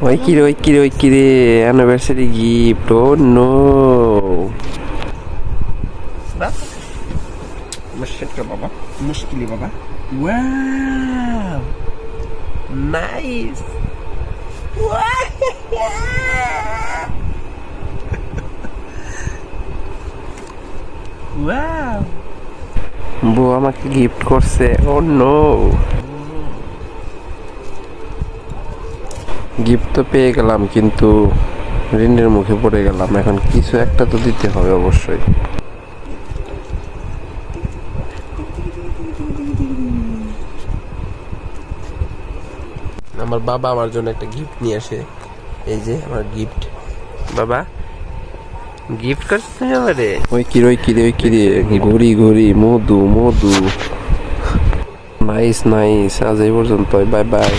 ওই কিরে anniversary gift. ও no, বাবা মুশকিলি বাবা। Wow nice. ওয়াও, বউ আমাকে গিফট করছে। ও নো, গিফট তো পেয়ে গেলাম কিন্তু ঋণের মুখে পড়ে গেলাম। এখন কিছু একটা তো দিতে হবে অবশ্যই। আমার বাবা আমার জন্য একটা গিফট নিয়ে আসে। এই যে আমার গিফট। বাবা গিফট করছিস তুমি আমারে? ওই কিরে ঘুরি মধু। নাইস, আজ এই পর্যন্ত। Bye bye.